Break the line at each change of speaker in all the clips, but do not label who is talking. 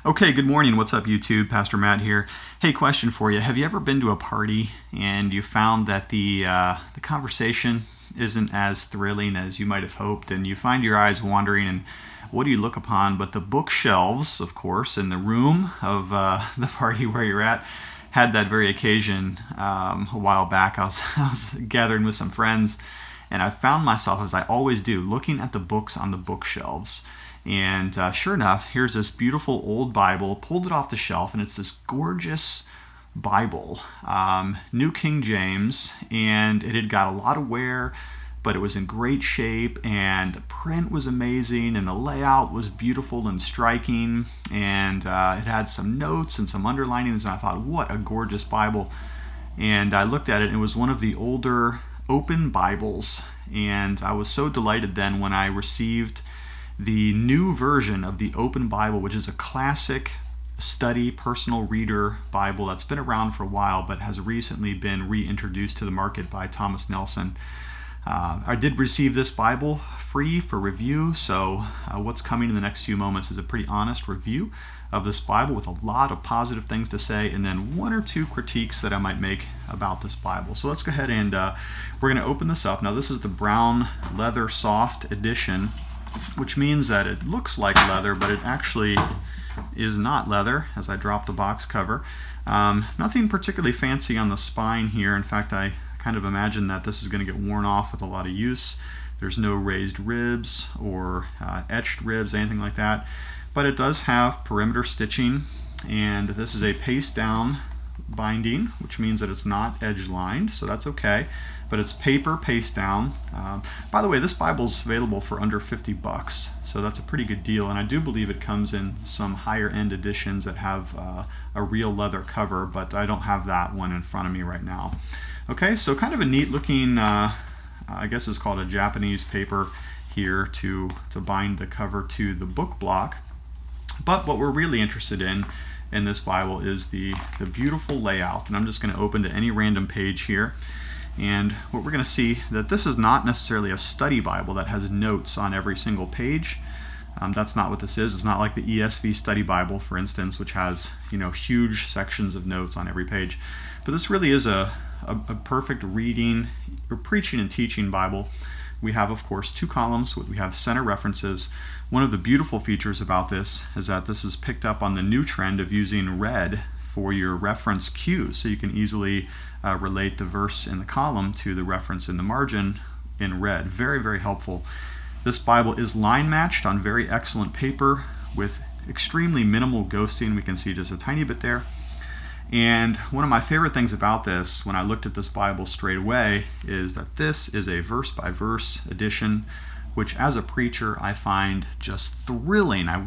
Okay, good morning. What's up, YouTube? Pastor Matt here. Hey, question for you. Have you ever been to a party and you found that the conversation isn't as thrilling as you might have hoped, and you find your eyes wandering, and what do you look upon but the bookshelves, of course, in the room of the party where you're at? Had that very occasion a while back. I was gathering with some friends, and I found myself, as I always do, looking at the books on the bookshelves. And sure enough, here's this beautiful old Bible, pulled it off the shelf, and it's this gorgeous Bible, New King James, and it had got a lot of wear, but it was in great shape, and the print was amazing, and the layout was beautiful and striking, and it had some notes and some underlinings, and I thought, what a gorgeous Bible. And I looked at it, and it was one of the older open Bibles, and I was so delighted then when I received the new version of the Open Bible, which is a classic study personal reader Bible that's been around for a while but has recently been reintroduced to the market by Thomas Nelson. I did receive this Bible free for review, so what's coming in the next few moments is a pretty honest review of this Bible with a lot of positive things to say, and then one or two critiques that I might make about this Bible. So let's go ahead and we're going to open this up. Now, this is the brown leather soft edition, which means that it looks like leather, but it actually is not leather, as I drop the box cover. Nothing particularly fancy on the spine here. In fact, I kind of imagine that this is going to get worn off with a lot of use. There's no raised ribs or etched ribs, anything like that. But it does have perimeter stitching, and this is a paste down binding, which means that it's not edge lined, so that's okay. But it's paper paste down. By the way, this Bible's available for under $50, so that's a pretty good deal. And I do believe it comes in some higher end editions that have a real leather cover, but I don't have that one in front of me right now. Okay, so kind of a neat looking, I guess it's called a Japanese paper here to bind the cover to the book block. But what we're really interested in this Bible is the beautiful layout. And I'm just going to open to any random page here. And what we're going to see that this is not necessarily a study Bible that has notes on every single page. That's not what this is. It's not like the ESV study Bible, for instance, which has huge sections of notes on every page. But this really is a perfect reading or preaching and teaching Bible. We have, of course, two columns. We have center references. One of the beautiful features about this is that this is picked up on the new trend of using red for your reference cues, so you can easily relate the verse in the column to the reference in the margin in red. Very, very helpful. This Bible is line matched on very excellent paper with extremely minimal ghosting. We can see just a tiny bit there. And one of my favorite things about this, when I looked at this Bible straight away, is that this is a verse-by-verse edition, which as a preacher I find just thrilling. I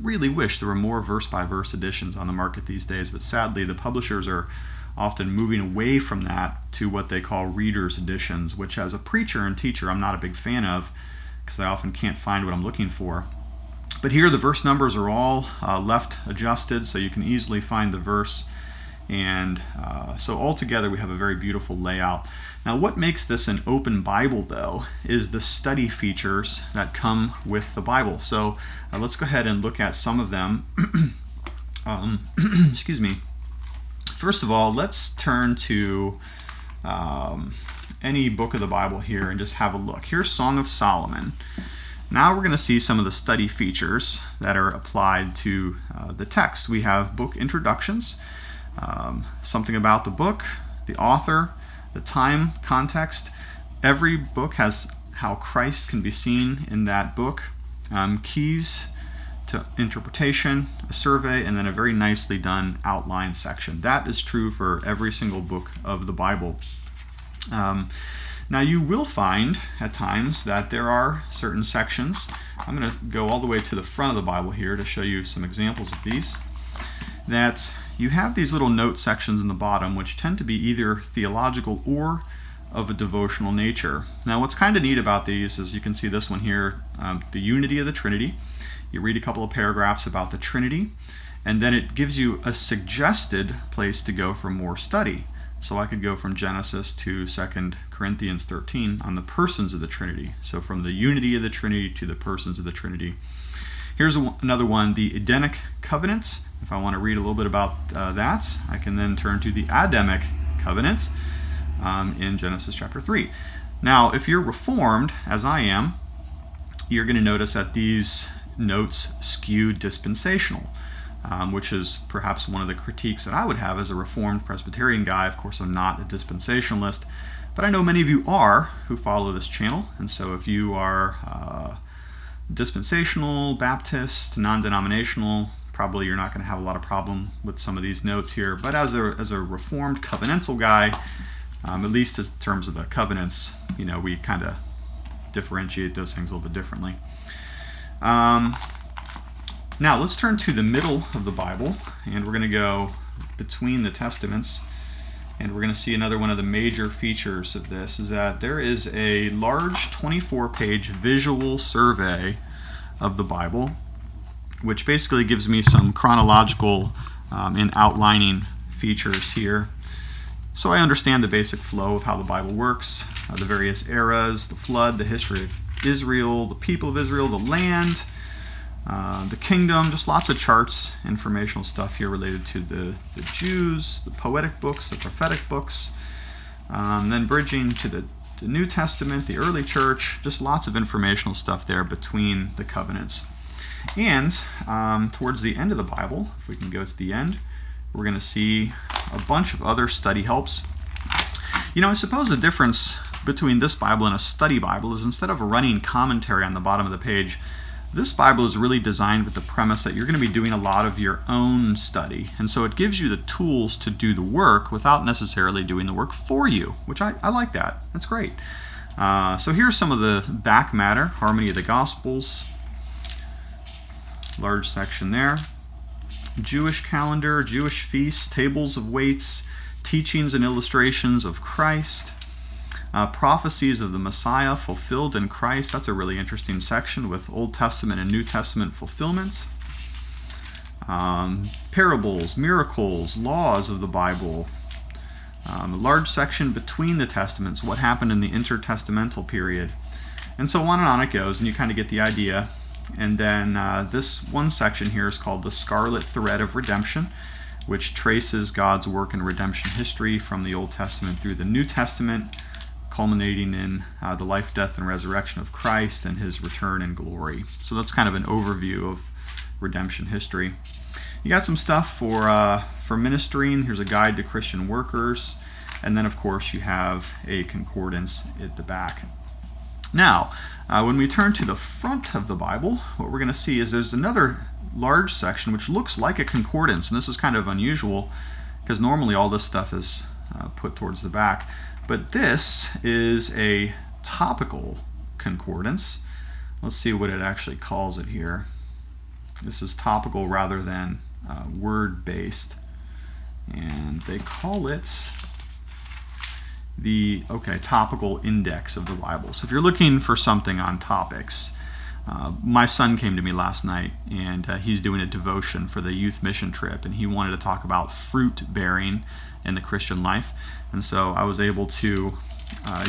really wish there were more verse-by-verse editions on the market these days, but sadly the publishers are often moving away from that to what they call reader's editions, which as a preacher and teacher I'm not a big fan of because I often can't find what I'm looking for. But here the verse numbers are all left adjusted, so you can easily find the verse. And so altogether we have a very beautiful layout. Now, what makes this an open Bible, though, is the study features that come with the Bible. So let's go ahead and look at some of them. Excuse me. First of all, let's turn to any book of the Bible here and just have a look. Here's Song of Solomon. Now we're going to see some of the study features that are applied to the text. We have book introductions, something about the book, the author, the time, context. Every book has how Christ can be seen in that book, keys to interpretation, a survey, and then a very nicely done outline section. That is true for every single book of the Bible. Now you will find at times that there are certain sections. I'm going to go all the way to the front of the Bible here to show you some examples of these. That you have these little note sections in the bottom which tend to be either theological or of a devotional nature. Now what's kind of neat about these is you can see this one here, the unity of the Trinity. You read a couple of paragraphs about the Trinity, and then it gives you a suggested place to go for more study. So I could go from Genesis to 2 Corinthians 13 on the persons of the Trinity. So from the unity of the Trinity to the persons of the Trinity. Here's another one, the Edenic covenants. If I want to read a little bit about that, I can then turn to the Adamic covenants in Genesis chapter 3. Now, if you're Reformed, as I am, you're going to notice that these notes skew dispensational, which is perhaps one of the critiques that I would have as a Reformed Presbyterian guy. Of course, I'm not a dispensationalist, but I know many of you are who follow this channel, and so if you are dispensational, Baptist, non-denominational, probably you're not going to have a lot of problem with some of these notes here. But as a Reformed covenantal guy, at least in terms of the covenants, we kind of differentiate those things a little bit differently. Now let's turn to the middle of the Bible, and we're going to go between the Testaments, and we're going to see another one of the major features of this is that there is a large 24-page visual survey of the Bible, which basically gives me some chronological and outlining features here. So I understand the basic flow of how the Bible works, the various eras, the flood, the history of Israel, the people of Israel, the land, the kingdom, just lots of charts, informational stuff here related to the Jews, the poetic books, the prophetic books, then bridging to the New Testament, the early church, just lots of informational stuff there between the covenants. And towards the end of the Bible, if we can go to the end, we're going to see a bunch of other study helps. I suppose the difference between this Bible and a study Bible is instead of a running commentary on the bottom of the page, this Bible is really designed with the premise that you're going to be doing a lot of your own study. And so it gives you the tools to do the work without necessarily doing the work for you, which I like that. That's great. So here's some of the back matter, Harmony of the Gospels, large section there. Jewish calendar, Jewish feasts, tables of weights, teachings and illustrations of Christ, prophecies of the Messiah fulfilled in Christ. That's a really interesting section with Old Testament and New Testament fulfillments. Parables, miracles, laws of the Bible. A large section between the Testaments, what happened in the intertestamental period. And so on it goes, and you kind of get the idea. And then this one section here is called the Scarlet Thread of Redemption, which traces God's work in redemption history from the Old Testament through the New Testament, culminating in the life, death, and resurrection of Christ and his return in glory. So that's kind of an overview of redemption history. You got some stuff for ministering. Here's a guide to Christian workers. And then, of course, you have a concordance at the back. Now, when we turn to the front of the Bible, what we're going to see is there's another large section which looks like a concordance, and this is kind of unusual because normally all this stuff is put towards the back, but this is a topical concordance. Let's see what it actually calls it here. This is topical rather than word-based, and they call it the Topical Index of the Bible. So if you're looking for something on topics, my son came to me last night, and he's doing a devotion for the youth mission trip, and he wanted to talk about fruit bearing in the Christian life. And so I was able to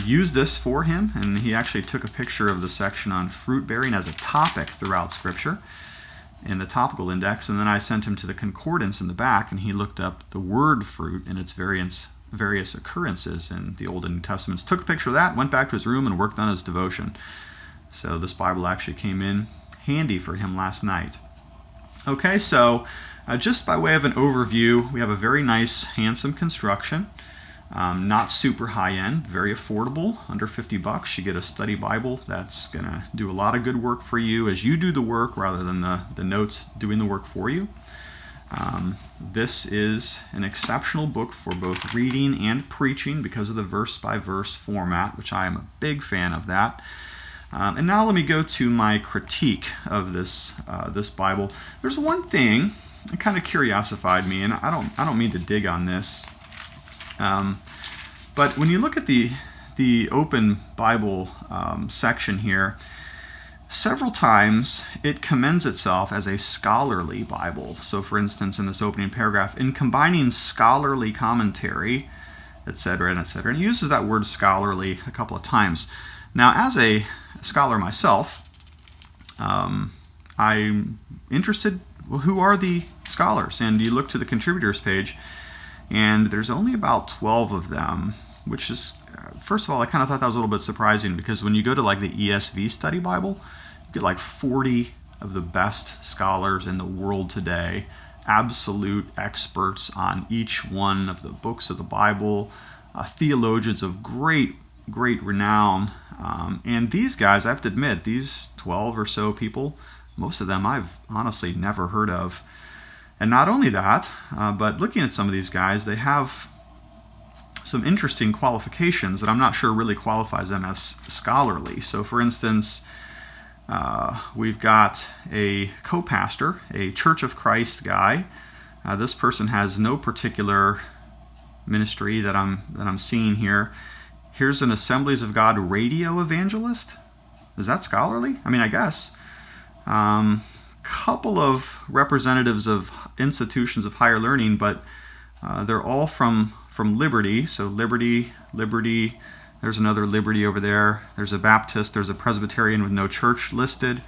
use this for him, and he actually took a picture of the section on fruit bearing as a topic throughout Scripture in the Topical Index, and then I sent him to the concordance in the back, and he looked up the word fruit and its various occurrences in the Old and New Testaments, took a picture of that, went back to his room, and worked on his devotion. So this Bible actually came in handy for him last night. Okay, so just by way of an overview, we have a very nice, handsome construction. Not super high-end, very affordable, under $50. You get a study Bible that's going to do a lot of good work for you as you do the work rather than the notes doing the work for you. This is an exceptional book for both reading and preaching because of the verse-by-verse format, which I am a big fan of that. And now let me go to my critique of this Bible. There's one thing that kind of curiosified me, and I don't mean to dig on this, but when you look at the open Bible section here, several times it commends itself as a scholarly Bible. So for instance, in this opening paragraph, in combining scholarly commentary, etc., and etc., and it uses that word scholarly a couple of times. Now, as a scholar myself, I'm interested, well, who are the scholars? And you look to the contributors page, and there's only about 12 of them, which is, first of all, I kind of thought that was a little bit surprising, because when you go to like the ESV Study Bible, you get like 40 of the best scholars in the world today, absolute experts on each one of the books of the Bible, theologians of great renown. And these guys, I have to admit, these 12 or so people, most of them I've honestly never heard of. And not only that, but looking at some of these guys, they have some interesting qualifications that I'm not sure really qualifies them as scholarly. So for instance, we've got a co-pastor, a Church of Christ guy. This person has no particular ministry that I'm seeing here. Here's an Assemblies of God radio evangelist. Is that scholarly? I mean, I guess. Couple of representatives of institutions of higher learning, but they're all from Liberty. So Liberty. There's another Liberty over there. There's a Baptist. There's a Presbyterian with no church listed.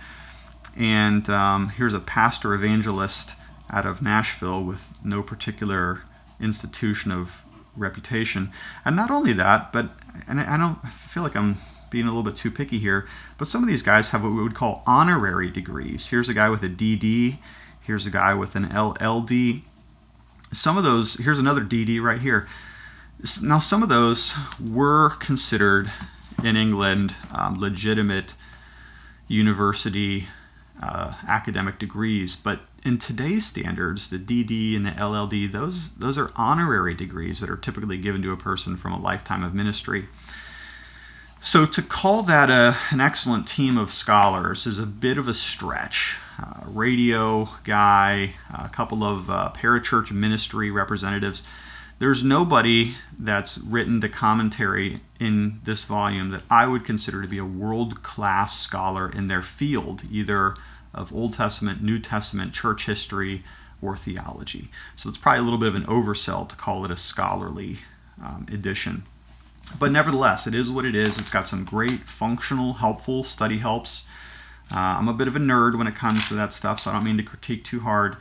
And here's a pastor evangelist out of Nashville with no particular institution of reputation. And not only that, but, and I feel like I'm being a little bit too picky here, but some of these guys have what we would call honorary degrees. Here's a guy with a DD. Here's a guy with an LLD. Some of those, here's another DD right here. Now, some of those were considered in England legitimate university academic degrees, but in today's standards, the DD and the LLD, those are honorary degrees that are typically given to a person from a lifetime of ministry. So to call that an excellent team of scholars is a bit of a stretch. Radio guy, a couple of parachurch ministry representatives. There's nobody that's written the commentary in this volume that I would consider to be a world-class scholar in their field, either of Old Testament, New Testament, church history, or theology. So it's probably a little bit of an oversell to call it a scholarly edition. But nevertheless, it is what it is. It's got some great functional, helpful study helps. I'm a bit of a nerd when it comes to that stuff, so I don't mean to critique too hard.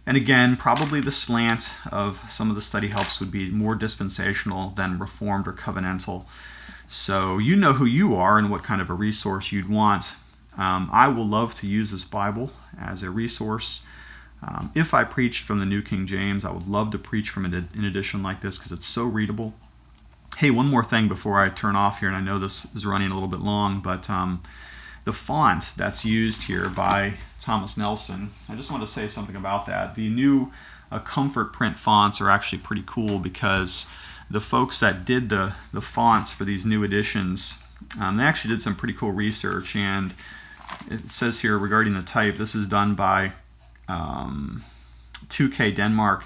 And again, probably the slant of some of the study helps would be more dispensational than reformed or covenantal. So you know who you are and what kind of a resource you'd want. I will love to use this Bible as a resource. If I preached from the New King James, I would love to preach from an edition like this because it's so readable. Hey, one more thing before I turn off here, and I know this is running a little bit long, but the font that's used here by Thomas Nelson, I just want to say something about that. The new comfort print fonts are actually pretty cool because the folks that did the fonts for these new editions, they actually did some pretty cool research, and it says here regarding the type, this is done by 2K Denmark.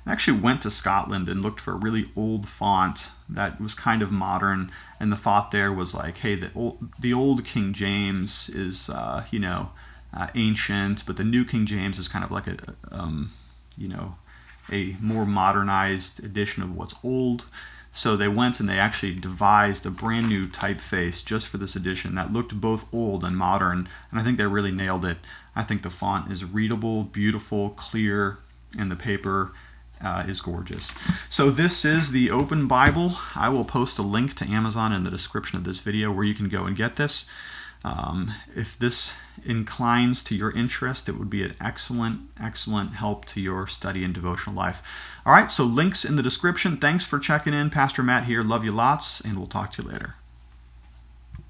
I actually went to Scotland and looked for a really old font that was kind of modern, and the thought there was like, hey, the old King James is ancient, but the new King James is kind of like a more modernized edition of what's old. So they went and they actually devised a brand new typeface just for this edition that looked both old and modern, and I think they really nailed it. I think the font is readable, beautiful, clear, and the paper is gorgeous. So this is the Open Bible. I will post a link to Amazon in the description of this video where you can go and get this. If this inclines to your interest, it would be an excellent help to your study and devotional life. All right, so links in the description. Thanks for checking in. Pastor Matt here. Love you lots, and we'll talk to you later.